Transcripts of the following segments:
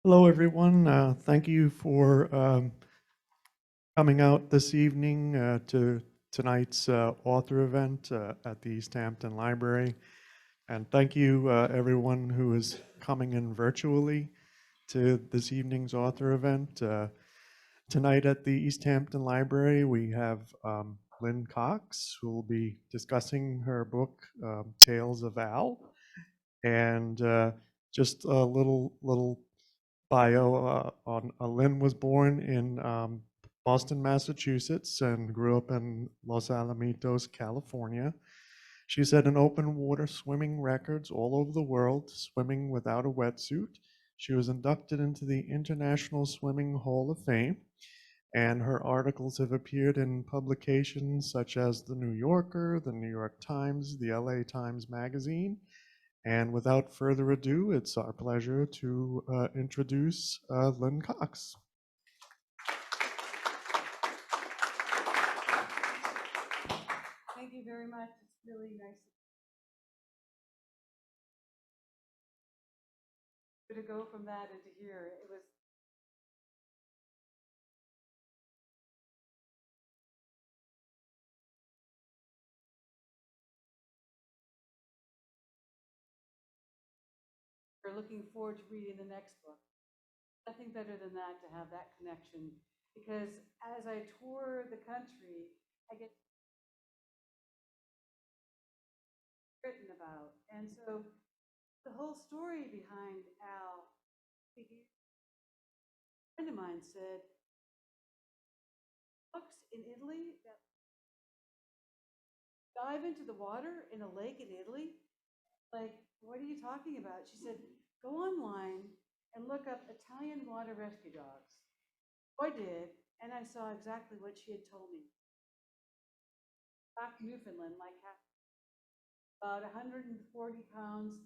Hello, everyone. Thank you for coming out this evening to tonight's author event at the East Hampton Library. And thank you, everyone who is coming in virtually to this evening's author event. Tonight at the East Hampton Library, we have Lynne Cox, who will be discussing her book, Tales of Al. And just a little bio on Lynn was born in Boston, Massachusetts, and grew up in Los Alamitos, California. She set an open water swimming records all over the world, swimming without a wetsuit. She was inducted into the International Swimming Hall of Fame, and her articles have appeared in publications such as The New Yorker, The New York Times, the LA Times Magazine, and without further ado, it's our pleasure to introduce Lynne Cox. Thank you very much. It's really nice to go from that into here. It was we're looking forward to reading the next book. Nothing better than that to have that connection because as I tour the country, I get written about. And so the whole story behind Al, a friend of mine said, books in Italy that dive into the water in a lake in Italy? Like, what are you talking about? She said, go online and look up Italian water rescue dogs. I did, and I saw exactly what she had told me. Back in Newfoundland, like about 140 pounds,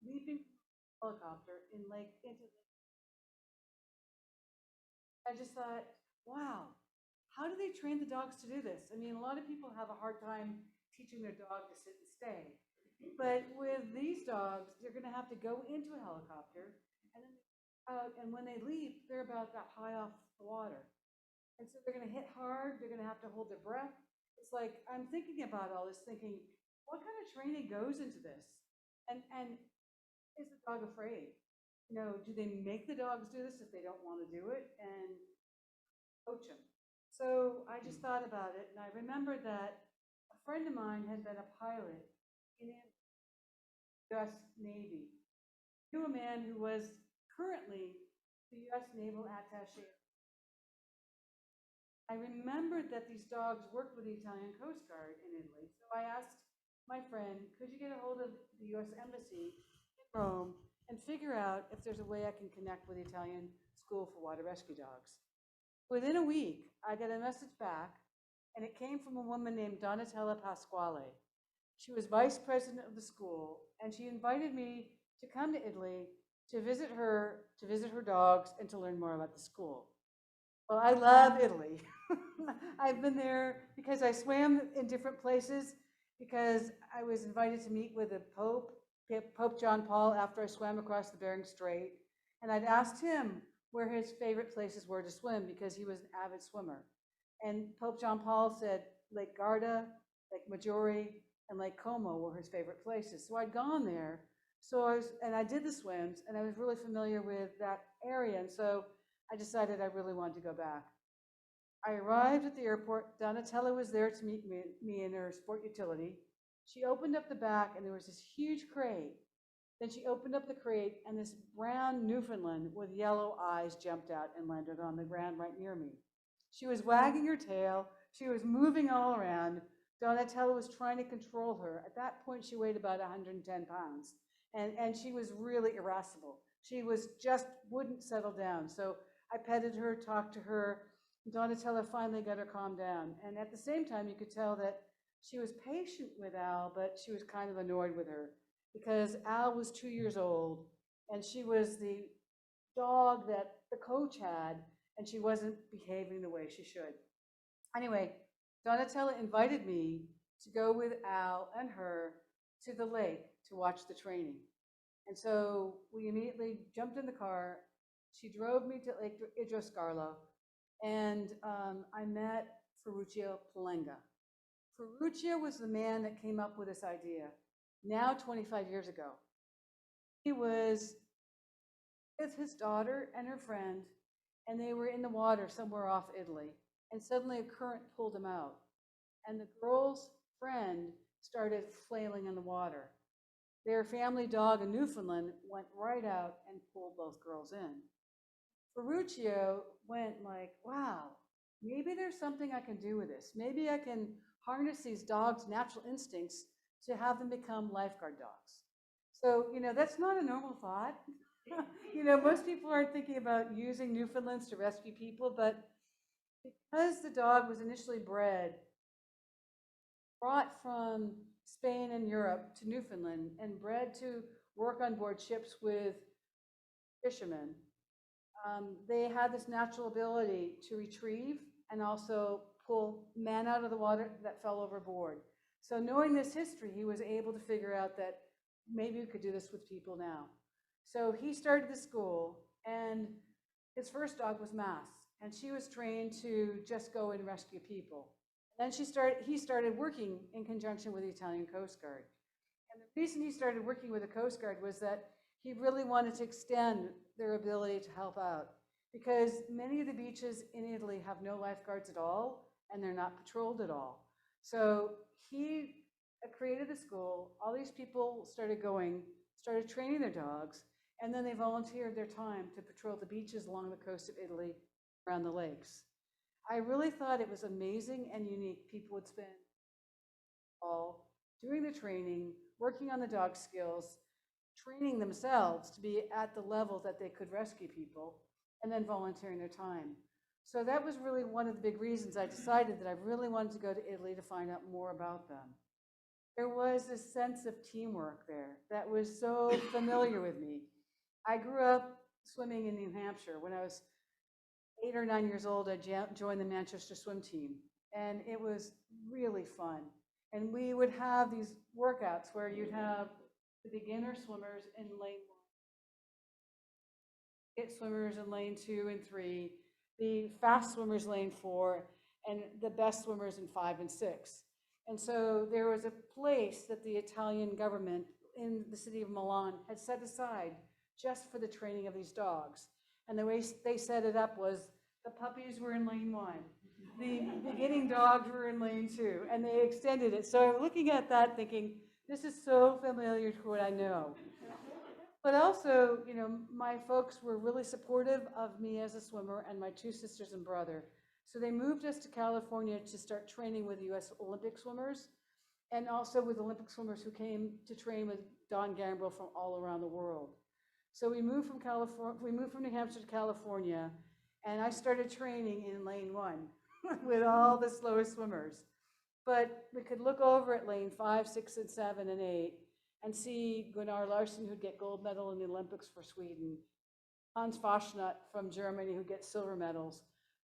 leaping from a helicopter in Lake into. I just thought, wow, how do they train the dogs to do this? I mean, a lot of people have a hard time teaching their dog to sit and stay. But with these dogs, they're going to have to go into a helicopter, and then and when they leap, they're about that high off the water. And so they're going to hit hard. They're going to have to hold their breath. It's like I'm thinking about all this, thinking, what kind of training goes into this? And is the dog afraid? You know, do they make the dogs do this if they don't want to do it? And coach them. So I just thought about it, and I remembered that a friend of mine had been a pilot in the U.S. Navy. I knew a man who was currently the U.S. Naval Attaché. I remembered that these dogs worked with the Italian Coast Guard in Italy. So I asked my friend, could you get a hold of the U.S. Embassy in Rome and figure out if there's a way I can connect with the Italian School for Water Rescue Dogs? Within a week, I got a message back, and it came from a woman named Donatella Pasquale. She was vice president of the school, and she invited me to come to Italy to visit her dogs, and to learn more about the school. Well, I love Italy. I've been there because I swam in different places, because I was invited to meet with the Pope, Pope John Paul, after I swam across the Bering Strait. And I'd asked him where his favorite places were to swim because he was an avid swimmer. And Pope John Paul said Lake Garda, Lake Maggiore, and Lake Como were his favorite places. So I'd gone there. And I did the swims, and I was really familiar with that area. And so I decided I really wanted to go back. I arrived at the airport. Donatella was there to meet me in her sport utility. She opened up the back, and there was this huge crate. Then she opened up the crate, and this brown Newfoundland with yellow eyes jumped out and landed on the ground right near me. She was wagging her tail. She was moving all around. Donatella was trying to control her. At that point, she weighed about 110 pounds, and she was really irascible. She was just wouldn't settle down. So I petted her, talked to her. Donatella finally got her calmed down. And at the same time, you could tell that she was patient with Al, but she was kind of annoyed with her because Al was 2 years old, and she was the dog that the coach had, and she wasn't behaving the way she should. Anyway, Donatella invited me to go with Al and her to the lake to watch the training. And so we immediately jumped in the car, She drove me to Lake Idroscalo, and I met Ferruccio Palenga. Ferruccio was the man that came up with this idea now 25 years ago. He was with his daughter and her friend, and they were in the water somewhere off Italy, and suddenly a current pulled them out. And the girl's friend started flailing in the water. Their family dog in Newfoundland went right out and pulled both girls in. Ferruccio went like, wow, maybe there's something I can do with this. Maybe I can harness these dogs' natural instincts to have them become lifeguard dogs. So, that's not a normal thought. Most people aren't thinking about using Newfoundlands to rescue people, but because the dog was initially brought from Spain and Europe to Newfoundland and bred to work on board ships with fishermen, they had this natural ability to retrieve and also pull men out of the water that fell overboard. So knowing this history, he was able to figure out that maybe we could do this with people now. So he started the school, and his first dog was Mass, and she was trained to just go and rescue people. And then he started working in conjunction with the Italian Coast Guard. And the reason he started working with the Coast Guard was that he really wanted to extend their ability to help out, because many of the beaches in Italy have no lifeguards at all, and they're not patrolled at all. So he created a school. All these people started training their dogs, and then they volunteered their time to patrol the beaches along the coast of Italy, around the lakes. I really thought it was amazing and unique. People would spend all doing the training, working on the dog skills, training themselves to be at the level that they could rescue people, and then volunteering their time. So that was really one of the big reasons I decided that I really wanted to go to Italy to find out more about them. There was this sense of teamwork there that was so familiar with me. I grew up swimming in New Hampshire. When I was 8 or 9 years old, I joined the Manchester swim team, and it was really fun. And we would have these workouts where you'd have the beginner swimmers in lane 1, swimmers in lane 2 and 3, the fast swimmers lane 4, and the best swimmers in 5 and 6. And so there was a place that the Italian government in the city of Milan had set aside just for the training of these dogs. And the way they set it up was the puppies were in lane 1, the beginning dogs were in lane 2, and they extended it. So I'm looking at that thinking, this is so familiar to what I know. But also, my folks were really supportive of me as a swimmer and my 2 sisters and brother. So they moved us to California to start training with US Olympic swimmers, and also with Olympic swimmers who came to train with Don Gambrill from all around the world. So we moved from New Hampshire to California, and I started training in lane 1 with all the slowest swimmers. But we could look over at lane 5, 6, and 7, and 8 and see Gunnar Larsen, who'd get gold medal in the Olympics for Sweden, Hans Faschnut from Germany, who'd get silver medals,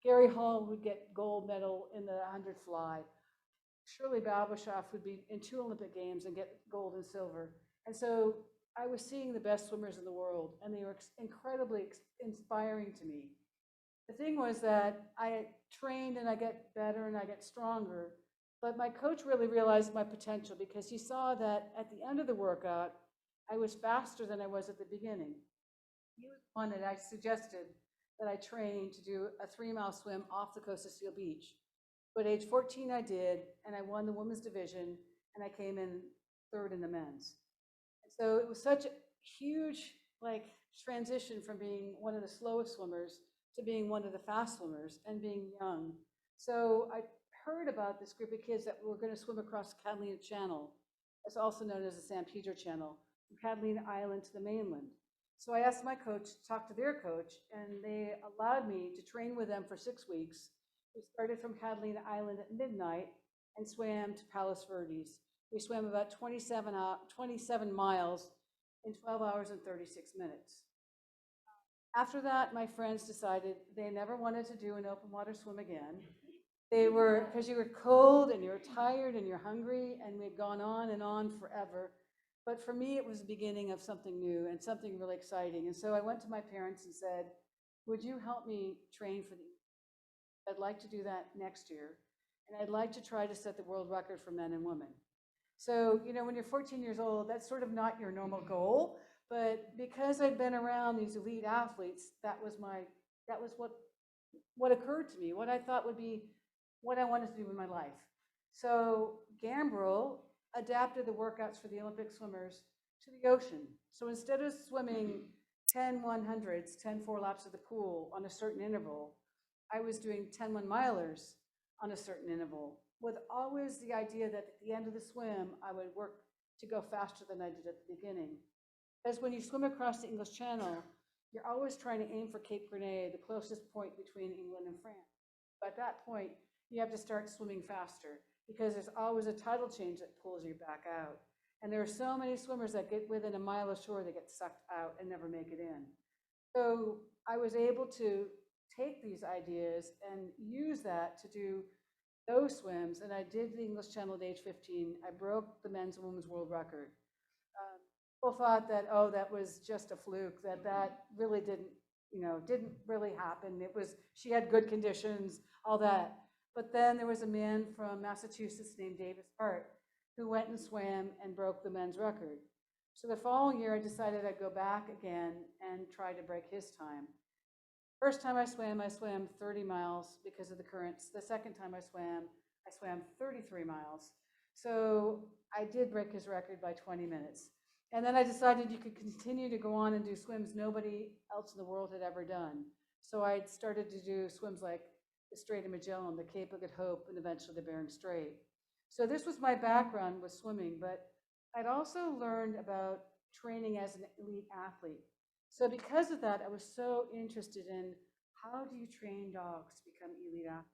Gary Hall would get gold medal in the 100 fly, Shirley Babashoff would be in 2 Olympic Games and get gold and silver. And so I was seeing the best swimmers in the world, and they were incredibly inspiring to me. The thing was that I trained and I get better and I get stronger, but my coach really realized my potential because he saw that at the end of the workout, I was faster than I was at the beginning. He was one that I suggested that I train to do a 3-mile swim off the coast of Seal Beach. But at age 14 I did, and I won the women's division, and I came in 3rd in the men's. And so it was such a huge transition from being one of the slowest swimmers to being one of the fast swimmers and being young. So I heard about this group of kids that were going to swim across the Catalina Channel. It's also known as the San Pedro Channel, from Catalina Island to the mainland. So I asked my coach to talk to their coach, and they allowed me to train with them for 6 weeks. We started from Catalina Island at midnight and swam to Palos Verdes. We swam about 27 miles in 12 hours and 36 minutes. After that, my friends decided they never wanted to do an open water swim again. Because you were cold and you're tired and you're hungry, and we'd gone on and on forever. But for me, it was the beginning of something new and something really exciting. And so I went to my parents and said, would you help me train for the, I'd like to do that next year, and I'd like to try to set the world record for men and women. So, you know, when you're 14 years old, that's sort of not your normal goal, but because I'd been around these elite athletes, that was what occurred to me, what I thought would be what I wanted to do in my life. So Gambrel adapted the workouts for the Olympic swimmers to the ocean. So instead of swimming 10 100s, 10 4 laps of the pool on a certain interval, I was doing 10 1-milers on a certain interval, with always the idea that at the end of the swim, I would work to go faster than I did at the beginning. Because when you swim across the English Channel, you're always trying to aim for Cape Grenade, the closest point between England and France. But at that point, you have to start swimming faster because there's always a tidal change that pulls you back out. And there are so many swimmers that get within a mile of shore, they get sucked out and never make it in. So I was able to take these ideas and use that to do those swims. And I did the English Channel at age 15. I broke the men's and women's world record. People thought that, oh, that was just a fluke, that really didn't really happen. It was, she had good conditions, all that. But then there was a man from Massachusetts named Davis Hart who went and swam and broke the men's record. So the following year, I decided I'd go back again and try to break his time. First time I swam 30 miles because of the currents. The second time I swam 33 miles. So I did break his record by 20 minutes. And then I decided you could continue to go on and do swims nobody else in the world had ever done. So I started to do swims like the Strait of Magellan, the Cape of Good Hope, and eventually the Bering Strait. So this was my background with swimming, but I'd also learned about training as an elite athlete. So because of that, I was so interested in how do you train dogs to become elite athletes?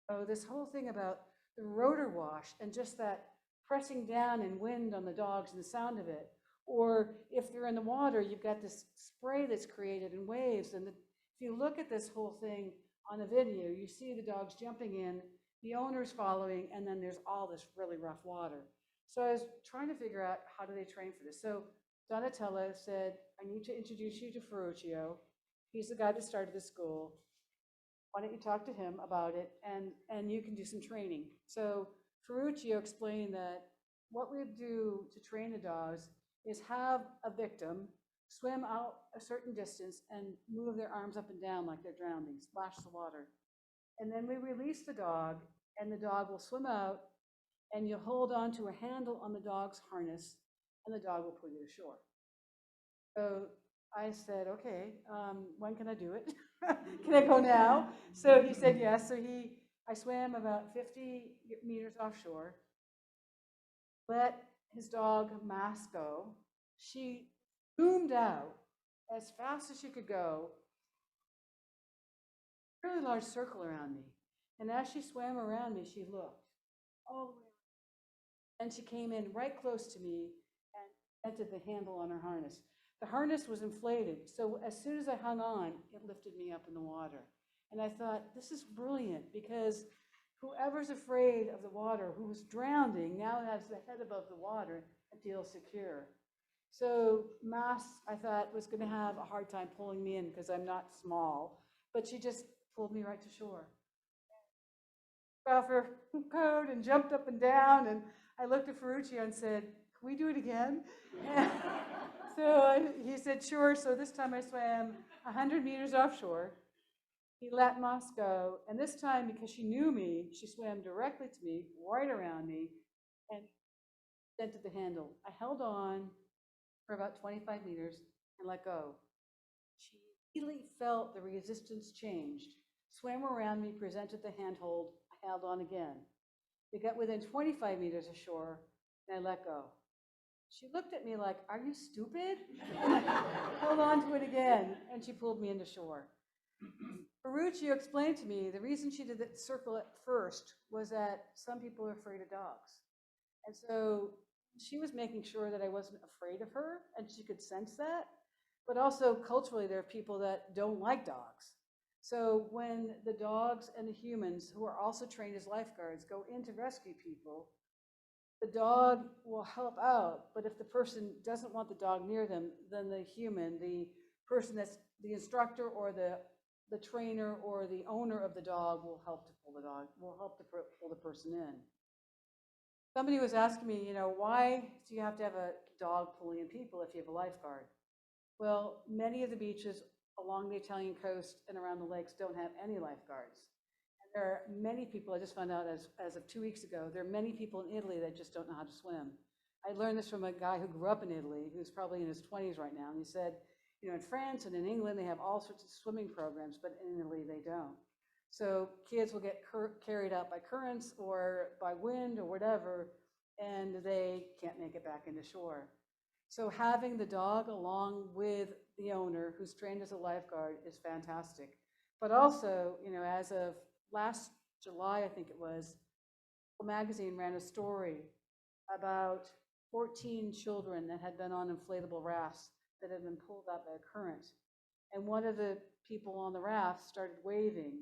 So this whole thing about the rotor wash and just that pressing down and wind on the dogs and the sound of it. Or if they're in the water, you've got this spray that's created in waves. And if you look at this whole thing on a video, you see the dogs jumping in, the owners following, and then there's all this really rough water. So I was trying to figure out how do they train for this. So Donatella said, I need to introduce you to Ferruccio. He's the guy that started the school. Why don't you talk to him about it, and you can do some training. So Ferruccio explained that what we do to train the dogs is have a victim swim out a certain distance and move their arms up and down like they're drowning, splash the water. And then we release the dog, and the dog will swim out, and you'll hold on to a handle on the dog's harness, and the dog will pull you ashore. So I said, okay, when can I do it? Can I go now? So he said yes. So I swam about 50 meters offshore, let his dog Mass go. She zoomed out as fast as she could go, a really large circle around me. And as she swam around me, she looked all the way around. And she came in right close to me and entered the handle on her harness. The harness was inflated, so as soon as I hung on, it lifted me up in the water. And I thought, this is brilliant, because whoever's afraid of the water, who's drowning, now has the head above the water and feels secure. So Mass, I thought, was going to have a hard time pulling me in because I'm not small, but she just pulled me right to shore. Off her coat and jumped up and down, and I looked at Ferruccio and said, can we do it again? So he said, sure. So this time I swam 100 meters offshore. He let Moss go. And this time, because she knew me, she swam directly to me, right around me, and dented the handle. I held on for about 25 meters and let go. She immediately felt the resistance changed, swam around me, presented the handhold. I held on again. We got within 25 meters ashore, and I let go. She looked at me like, are you stupid? And I held on to it again, and she pulled me into shore. Ferruccio explained to me the reason she did the circle at first was that some people are afraid of dogs. And so she was making sure that I wasn't afraid of her, and she could sense that. But also culturally, there are people that don't like dogs. So when the dogs and the humans, who are also trained as lifeguards, go in to rescue people, the dog will help out, but if the person doesn't want the dog near them, then the human, the person that's the instructor or the trainer or the owner of the dog will help to pull the dog, will help to pull the person in. Somebody was asking me, you know, why do you have to have a dog pulling in people if you have a lifeguard? Well, many of the beaches along the Italian coast and around the lakes don't have any lifeguards. And there are many people, I just found out as of 2 weeks ago, there are many people in Italy that just don't know how to swim. I learned this from a guy who grew up in Italy, who's probably in his 20s right now, and he said, you know, in France and in England, they have all sorts of swimming programs, but in Italy, they don't. So kids will get carried out by currents or by wind or whatever, and they can't make it back into shore. So having the dog along with the owner who's trained as a lifeguard is fantastic. But also, you know, as of last July, I think it was, magazine ran a story about 14 children that had been on inflatable rafts that had been pulled out by a current. And one of the people on the raft started waving.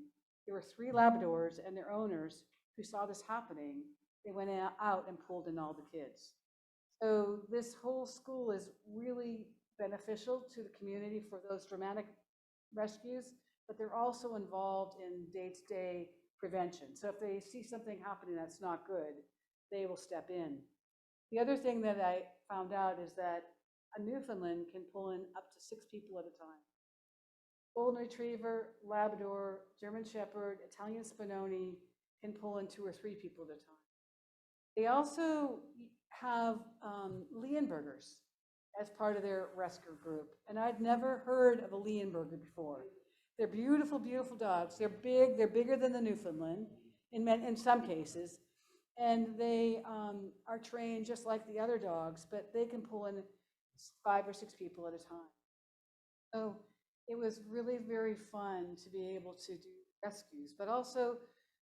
There were 3 Labradors and their owners who saw this happening. They went out and pulled in all the kids. So this whole school is really beneficial to the community for those dramatic rescues, but they're also involved in day-to-day prevention. So if they see something happening that's not good, they will step in. The other thing that I found out is that a Newfoundland can pull in up to 6 people at a time. Golden Retriever, Labrador, German Shepherd, Italian Spinoni can pull in 2 or 3 people at a time. They also have Leonbergers as part of their rescue group. And I'd never heard of a Leonberger before. They're beautiful, beautiful dogs. They're big. They're bigger than the Newfoundland in some cases. And they are trained just like the other dogs, but they can pull in 5 or 6 people at a time. So it was really very fun to be able to do rescues. But also,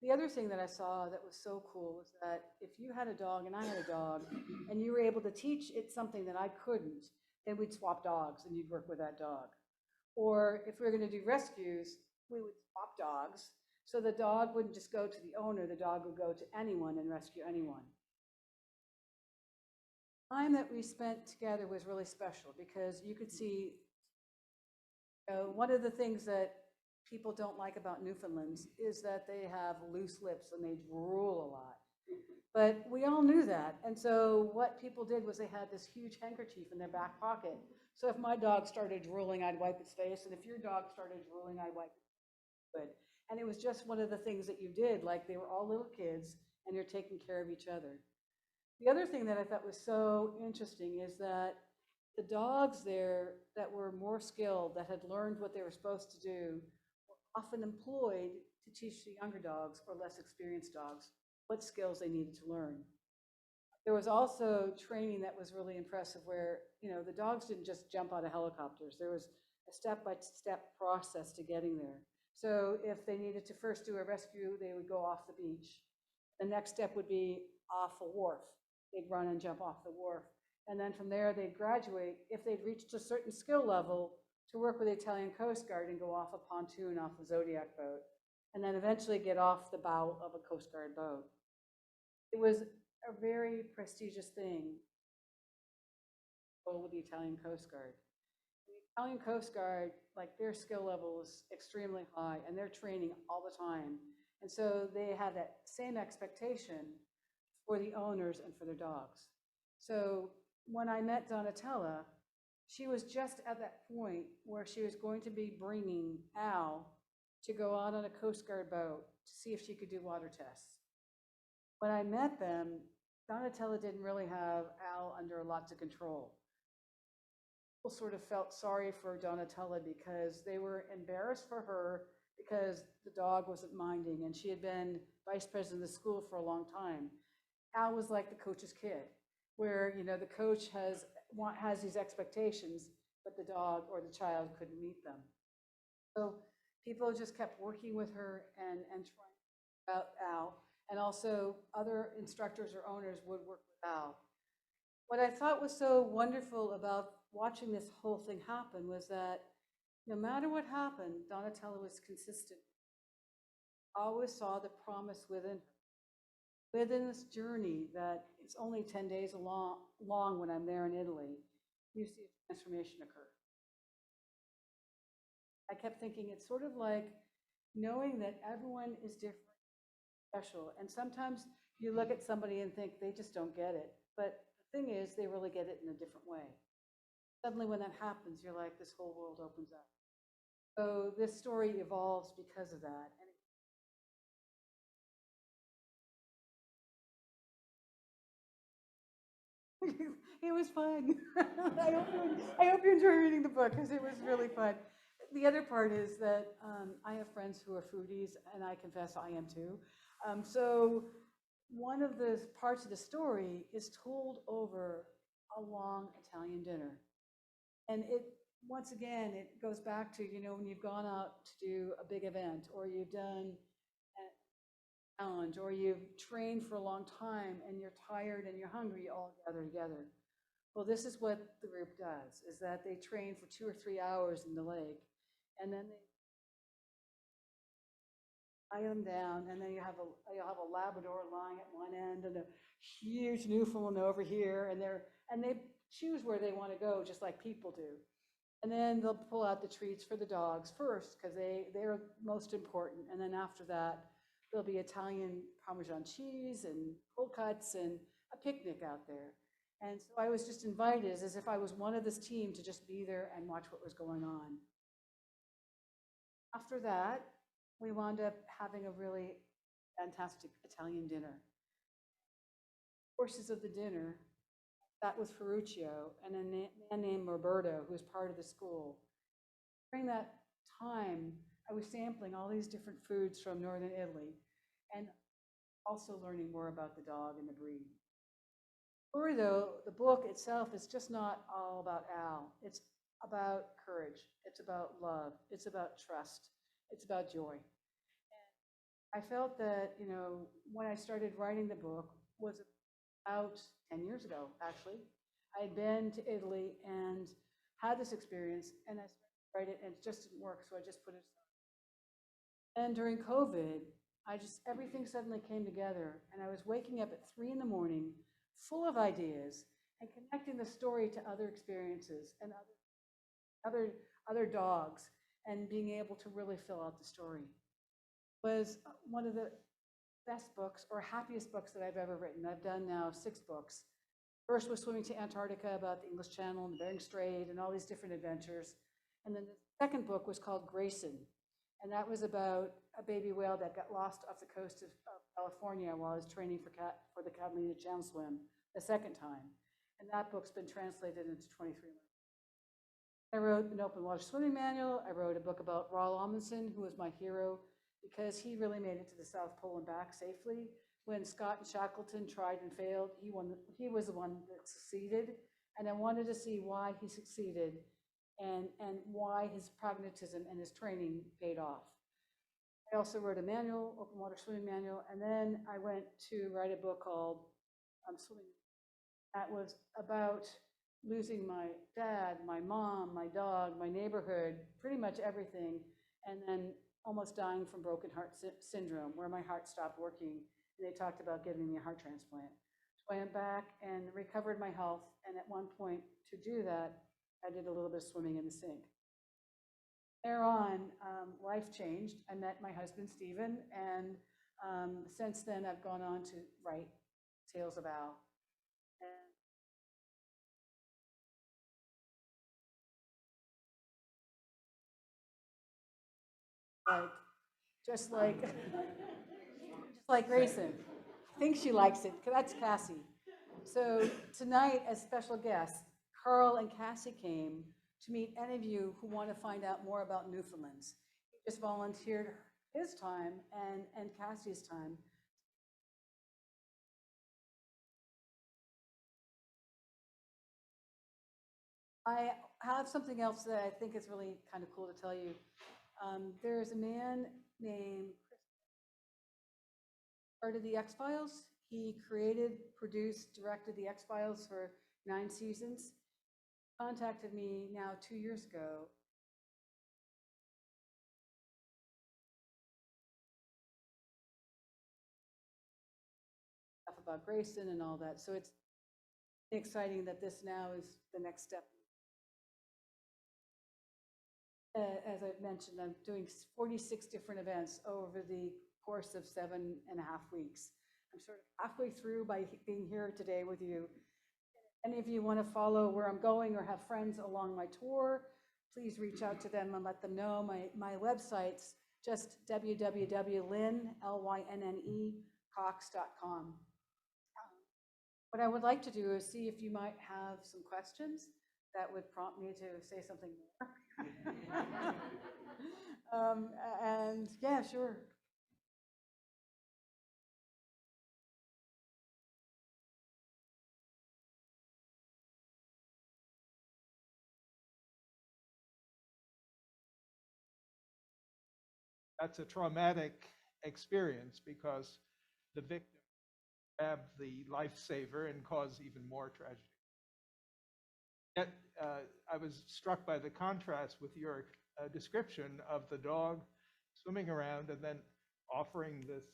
the other thing that I saw that was so cool was that if you had a dog and I had a dog, and you were able to teach it something that I couldn't, then we'd swap dogs and you'd work with that dog. Or if we were going to do rescues, we would swap dogs. So the dog wouldn't just go to the owner, the dog would go to anyone and rescue anyone. The time that we spent together was really special because you could see, one of the things that people don't like about Newfoundlands is that they have loose lips and they drool a lot. But we all knew that. And so what people did was they had this huge handkerchief in their back pocket. So if my dog started drooling, I'd wipe its face. And if your dog started drooling, I'd wipe its face. And it was just one of the things that you did. Like they were all little kids and you're taking care of each other. The other thing that I thought was so interesting is that the dogs there that were more skilled, that had learned what they were supposed to do, were often employed to teach the younger dogs or less experienced dogs what skills they needed to learn. There was also training that was really impressive where, you know, the dogs didn't just jump out of helicopters. There was a step-by-step process to getting there. So if they needed to first do a rescue, they would go off the beach. The next step would be off a wharf. They'd run and jump off the wharf. And then from there, they'd graduate, if they'd reached a certain skill level, to work with the Italian Coast Guard and go off a pontoon off the Zodiac boat, and then eventually get off the bow of a Coast Guard boat. It was a very prestigious thing with the Italian Coast Guard. The Italian Coast Guard, like their skill level is extremely high and they're training all the time. And so they have that same expectation for the owners and for their dogs. So when I met Donatella, she was just at that point where she was going to be bringing Al to go out on a Coast Guard boat to see if she could do water tests. When I met them, Donatella didn't really have Al under lots of control. People sort of felt sorry for Donatella because they were embarrassed for her because the dog wasn't minding, and she had been vice president of the school for a long time. Al was like the coach's kid, where, you know, the coach has these expectations, but the dog or the child couldn't meet them. So people just kept working with her and trying out Al, and also other instructors or owners would work with Al. What I thought was so wonderful about watching this whole thing happen was that no matter what happened, Donatella was consistent. Always saw the promise within her. Within this journey that it's only 10 days long when I'm there in Italy, you see a transformation occur. I kept thinking it's sort of like knowing that everyone is different, special. And sometimes you look at somebody and think they just don't get it. But the thing is, they really get it in a different way. Suddenly, when that happens, you're like, this whole world opens up. So this story evolves because of that. And it was fun. I hope you enjoy reading the book because it was really fun. The other part is that I have friends who are foodies, and I confess I am too. So one of the parts of the story is told over a long Italian dinner. And it, once again, it goes back to, when you've gone out to do a big event, or you've done a challenge, or you've trained for a long time and you're tired and you're hungry, you all gather together. Well, this is what the group does, is that they train for 2 or 3 hours in the lake, and then they lie them down, and then you'll have a Labrador lying at one end and a huge Newfoundland over here, and they choose where they want to go, just like people do. And then they'll pull out the treats for the dogs first, because they're most important. And then after that, there'll be Italian Parmesan cheese and cold cuts and a picnic out there. And so I was just invited as if I was one of this team to just be there and watch what was going on. After that, we wound up having a really fantastic Italian dinner. Courses of the dinner, that was Ferruccio and a man named Roberto, who was part of the school. During that time, I was sampling all these different foods from northern Italy and also learning more about the dog and the breed. Story, though, the book itself is just not all about Al. It's about courage. It's about love. It's about trust. It's about joy. And I felt that, when I started writing the book was about 10 years ago, actually. I had been to Italy and had this experience, and I started to write it, and it just didn't work, so I just put it aside. And during COVID, everything suddenly came together, and I was waking up at 3 in the morning, full of ideas, and connecting the story to other experiences and other dogs, and being able to really fill out the story. Was one of the best books or happiest books that I've ever written. I've done now 6 books. First was swimming to Antarctica about the English Channel and the Bering Strait and all these different adventures. And then the second book was called Grayson. And that was about a baby whale that got lost off the coast of California while I was training for the Catalina Channel Swim the second time. And that book's been translated into 23 languages. I wrote an open water swimming manual. I wrote a book about Roald Amundsen, who was my hero, because he really made it to the South Pole and back safely. When Scott and Shackleton tried and failed, he was the one that succeeded. And I wanted to see why he succeeded and why his pragmatism and his training paid off. I also wrote a manual, open water swimming manual, and then I went to write a book called Swimming. That was about losing my dad, my mom, my dog, my neighborhood, pretty much everything, and then almost dying from broken heart syndrome, where my heart stopped working, and they talked about giving me a heart transplant. So I went back and recovered my health, and at one point, to do that, I did a little bit of swimming in the sink. Thereon, life changed. I met my husband, Stephen, and since then, I've gone on to write Tales of Al. And just like Grayson. I think she likes it, because that's Cassie. So tonight, as special guests, Carl and Cassie came to meet any of you who want to find out more about Newfoundlands. He just volunteered his time and Cassie's time. I have something else that I think is really kind of cool to tell you. There's a man named Chris, part of the X-Files. He created, produced, directed the X-Files for 9 seasons. Contacted me now 2 years ago. Stuff about Grayson and all that. So it's exciting that this now is the next step. as I've mentioned, I'm doing 46 different events over the course of 7.5 weeks. I'm sort of halfway through by being here today with you. Any of you want to follow where I'm going or have friends along my tour, please reach out to them and let them know. My website's just www.lynne.cox.com. What I would like to do is see if you might have some questions that would prompt me to say something more. And yeah, sure. That's a traumatic experience because the victim grabbed the lifesaver and caused even more tragedy. Yet, I was struck by the contrast with your description of the dog swimming around and then offering this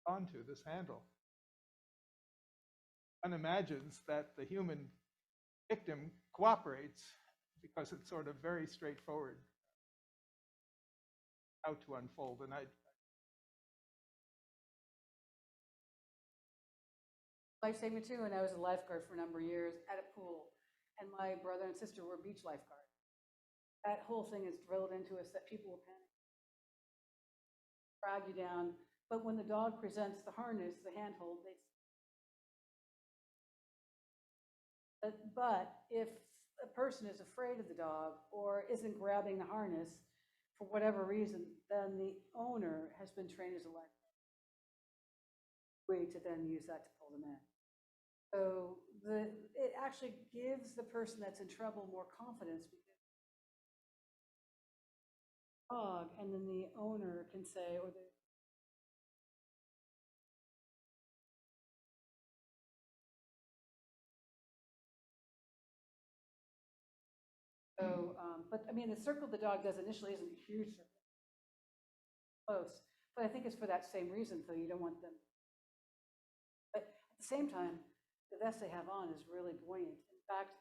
onto this handle. One imagines that the human victim cooperates because it's sort of very straightforward how to unfold. And Lifesaving too, and I was a lifeguard for a number of years at a pool, and my brother and sister were beach lifeguards. That whole thing is drilled into us that people will panic, drag you down, but when the dog presents the harness, the handhold, but if a person is afraid of the dog or isn't grabbing the harness for whatever reason, then the owner has been trained as a lifeguard way to then use that to pull them in. So it actually gives the person that's in trouble more confidence because the dog, and then the owner can say, or the so, but I mean, the circle the dog does initially isn't a huge circle, close, but I think it's for that same reason, so you don't want them. But at the same time, the vest they have on is really buoyant. In fact,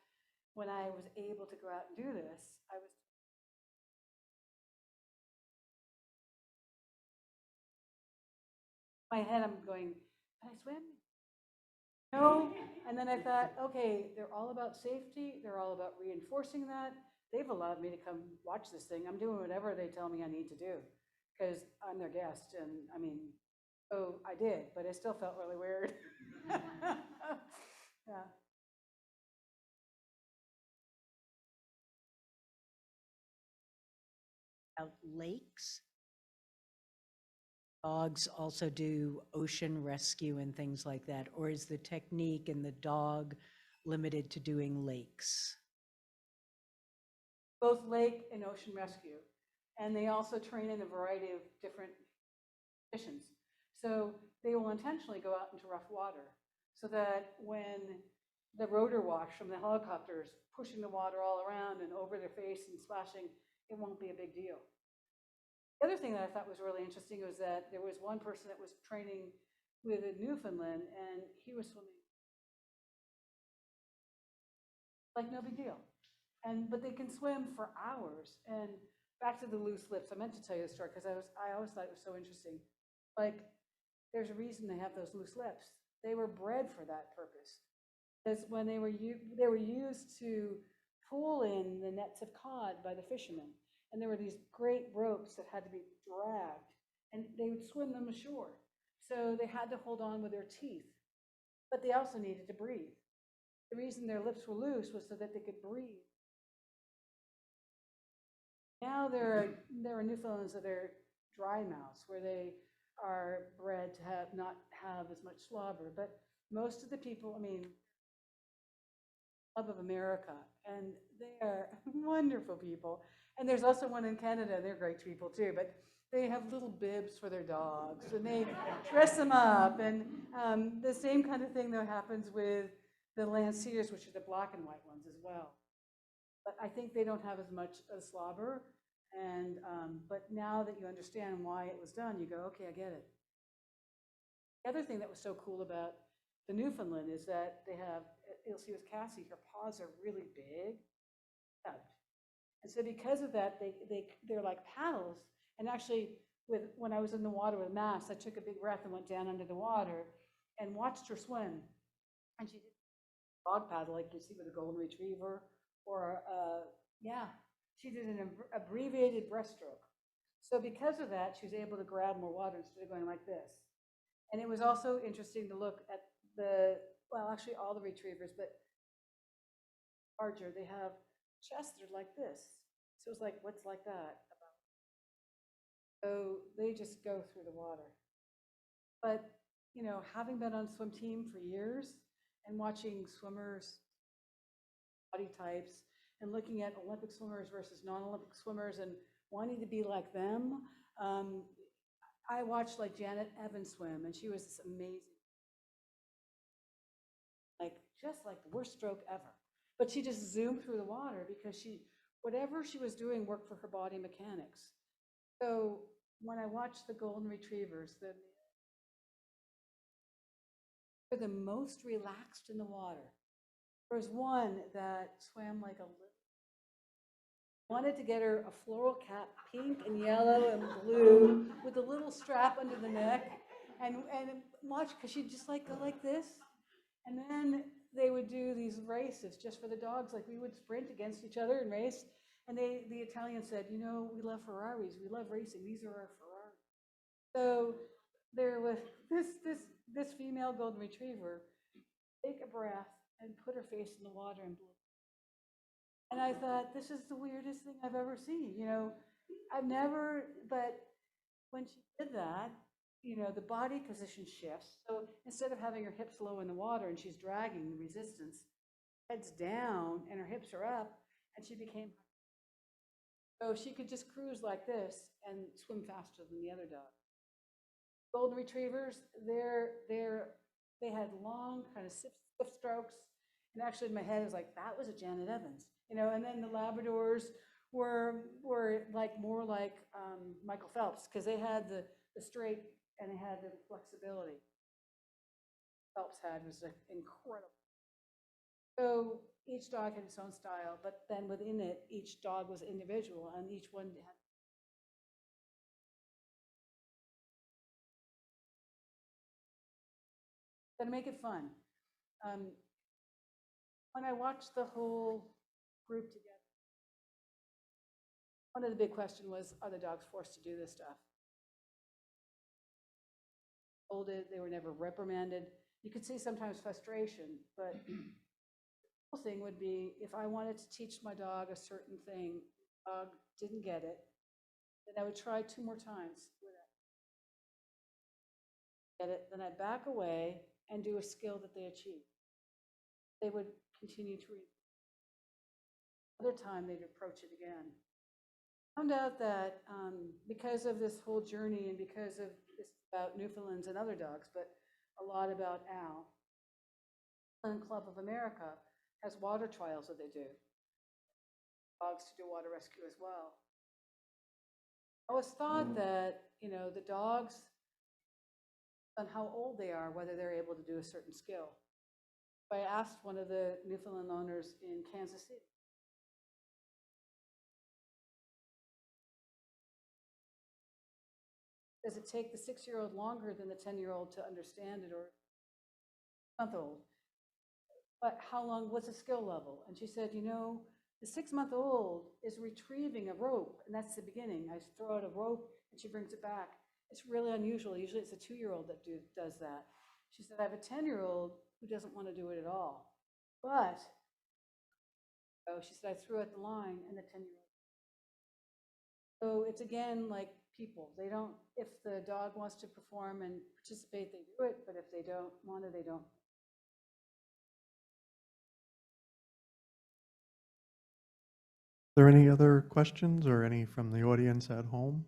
when I was able to go out and do this, I was in my head, I'm going, can I swim? No. And then I thought, okay, they're all about safety. They're all about reinforcing that. They've allowed me to come watch this thing. I'm doing whatever they tell me I need to do because I'm their guest. And I mean, oh, I did, but it still felt really weird. Yeah. About lakes. Dogs also do ocean rescue and things like that, or is the technique and the dog limited to doing lakes? Both lake and ocean rescue. And they also train in a variety of different missions. So they will intentionally go out into rough water so that when the rotor wash from the helicopters pushing the water all around and over their face and splashing, it won't be a big deal. The other thing that I thought was really interesting was that there was one person that was training with a Newfoundland, and he was swimming like no big deal. But they can swim for hours. And back to the loose lips, I meant to tell you the story because I always thought it was so interesting. Like, there's a reason they have those loose lips. They were bred for that purpose. Because when they were used to pull in the nets of cod by the fishermen, and there were these great ropes that had to be dragged, and they would swim them ashore. So they had to hold on with their teeth, but they also needed to breathe. The reason their lips were loose was so that they could breathe. Now there are Newfoundlands that are dry mouths, where they are bred to not have as much slobber. But most of the people, I mean, Club of America, and they are wonderful people. And there's also one in Canada, they're great people too, but they have little bibs for their dogs, and they dress them up. And the same kind of thing that happens with the Lanciers, which are the black and white ones as well. But I think they don't have as much slobber. And but now that you understand why it was done, you go, okay, I get it. The other thing that was so cool about the Newfoundland is that they have, you'll see with Cassie, her paws are really big. And so because of that, they're like paddles. And actually, when I was in the water with Mass, I took a big breath and went down under the water and watched her swim. And she did dog paddle like you see with a golden retriever, or yeah, she did an abbreviated breaststroke. So because of that, she was able to grab more water instead of going like this. And it was also interesting to look at well, actually all the retrievers, but larger, they have chests that are like this. So it's like, what's like that about? So they just go through the water. But, you know, having been on swim team for years and watching swimmers, body types, and looking at Olympic swimmers versus non-Olympic swimmers and wanting to be like them, I watched like Janet Evans swim, and she was this amazing, like just like the worst stroke ever. But she just zoomed through the water because whatever she was doing worked for her body mechanics. So when I watched the golden retrievers, they're the most relaxed in the water. There was one that swam like a little. Wanted to get her a floral cap, pink and yellow and blue, with a little strap under the neck, and watch, because she'd just like go like this. And then they would do these races just for the dogs, like we would sprint against each other and race. And the Italian said, you know, we love Ferraris, we love racing, these are our Ferraris. So there was this female golden retriever, take a breath and put her face in the water and blew. And I thought, this is the weirdest thing I've ever seen. You know, but when she did that, you know, the body position shifts. So instead of having her hips low in the water and she's dragging the resistance, head's down and her hips are up, and she became, so she could just cruise like this and swim faster than the other dog. Golden retrievers, they had long kind of swift strokes. And actually in my head, I was like, that was a Janet Evans. You know, and then the Labradors were like more like Michael Phelps, because they had the straight and they had the flexibility. Phelps had was incredible. So each dog had its own style, but then within it, each dog was individual, and each one had. To make it fun. When I watched the whole group together, one of the big questions was, are the dogs forced to do this stuff? They were never reprimanded. You could see sometimes frustration, but the whole thing would be, if I wanted to teach my dog a certain thing, the dog didn't get it, then I would try 2 more times with it. Get it, then I'd back away and do a skill that they achieved. They would continue to read. Another time they'd approach it again. Found out that because of this whole journey and because of this about Newfoundlands and other dogs, but a lot about Al, Newfoundland Club of America has water trials that they do. Dogs to do water rescue as well. I always thought that, you know, the dogs, on how old they are, whether they're able to do a certain skill. I asked one of the Newfoundland owners in Kansas City. Does it take the 6-year-old longer than the 10-year-old to understand it, or month-old? But how long, what's the skill level? And she said, you know, the 6-month-old is retrieving a rope, and that's the beginning. I throw out a rope and she brings it back. It's really unusual. Usually it's a 2-year-old that does that. She said, I have a 10-year-old who doesn't want to do it at all. But, oh, she said, I threw out the line and the 10-year-old. So it's again like people. They don't, if the dog wants to perform and participate, they do it. But if they don't want to, they don't. Are there any other questions or any from the audience at home?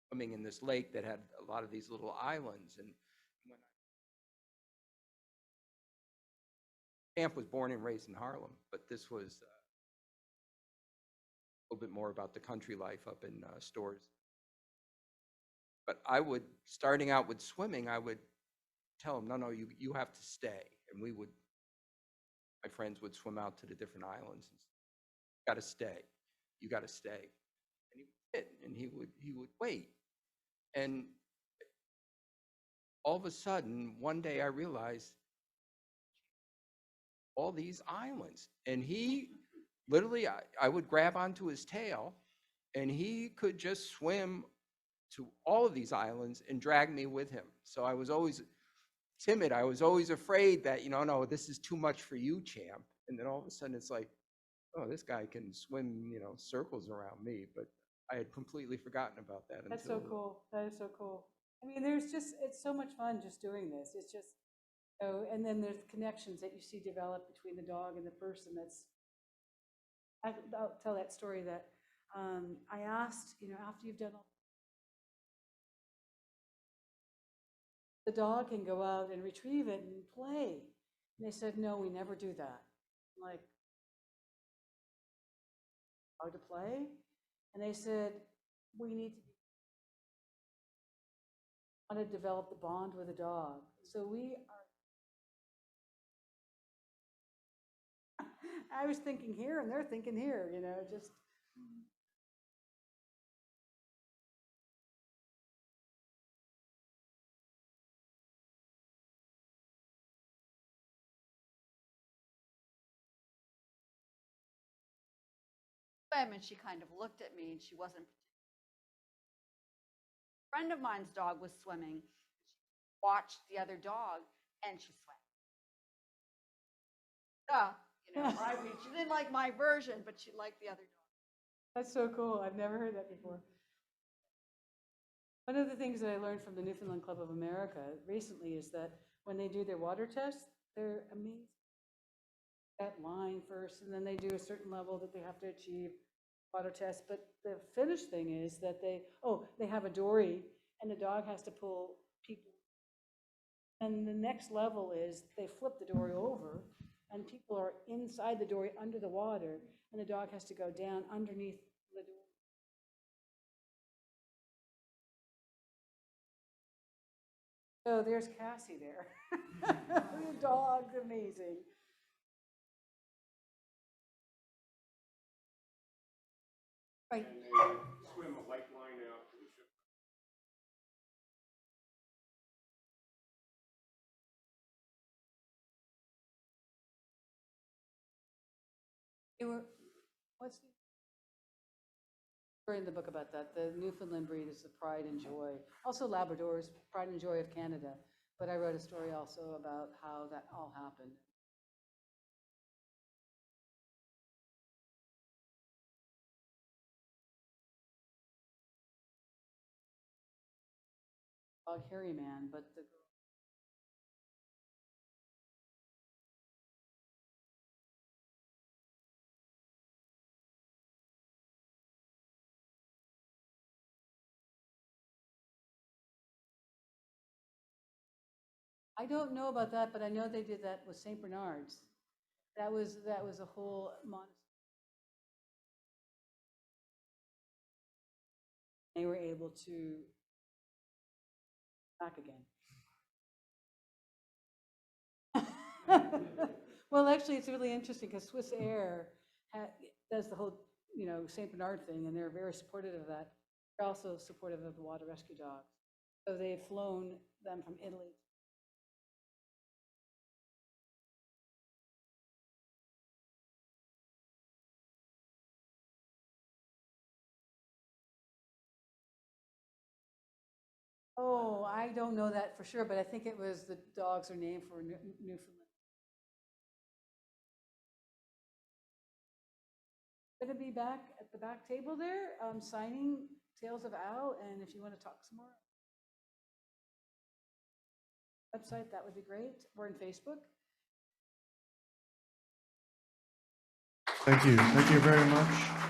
Swimming in this lake that had a lot of these little islands. And when Camp was born and raised in Harlem, but this was little bit more about the country life up in Stores. But I would, starting out with swimming, I would tell them, no, you have to stay. And my friends would swim out to the different islands and say, you got to stay. You got to stay. And he would sit and he would wait. And all of a sudden, one day I realized all these islands. And he literally, I would grab onto his tail and he could just swim to all of these islands and drag me with him. So I was always timid. I was always afraid that, no, this is too much for you, champ. And then all of a sudden it's like, oh, this guy can swim, circles around me. But I had completely forgotten about that. That's so cool. That is so cool. I mean, it's so much fun just doing this. It's just, and then there's connections that you see develop between the dog and the person. I'll tell that story that I asked, after you've done all, the dog can go out and retrieve it and play. And they said, no, we never do that. I'm like, how to play? And they said, we need to develop the bond with the dog. So we are, I was thinking here and they're thinking here, just. And she kind of looked at me and she wasn't. A friend of mine's dog was swimming. She watched the other dog and she swam. She didn't like my version, but she liked the other dog. That's so cool. I've never heard that before. One of the things that I learned from the Newfoundland Club of America recently is that when they do their water tests, they're amazing. That line first, and then they do a certain level that they have to achieve water test. But the finished thing is that they have a dory, and the dog has to pull people. And the next level is they flip the dory over, and people are inside the dory under the water, and the dog has to go down underneath the dory. So there's Cassie there. The dog's amazing. Right. And they swim a light line out to the ship. What's the story in the book about that? The Newfoundland breed is the pride and joy. Also Labrador is pride and joy of Canada. But I wrote a story also about how that all happened. About hairy man, but the I don't know about that, but I know they did that with St. Bernards. That was a whole monastery. They were able to back again. Well, actually, it's really interesting because Swiss Air does the whole, St. Bernard thing, and they're very supportive of that. They're also supportive of the water rescue dogs. So they've flown them from Italy. Oh, I don't know that for sure, but I think it was the dogs are named for Newfoundland. Going to be back at the back table there, signing Tales of Al, and if you want to talk some more. Website, that would be great. We're on Facebook. Thank you. Thank you very much.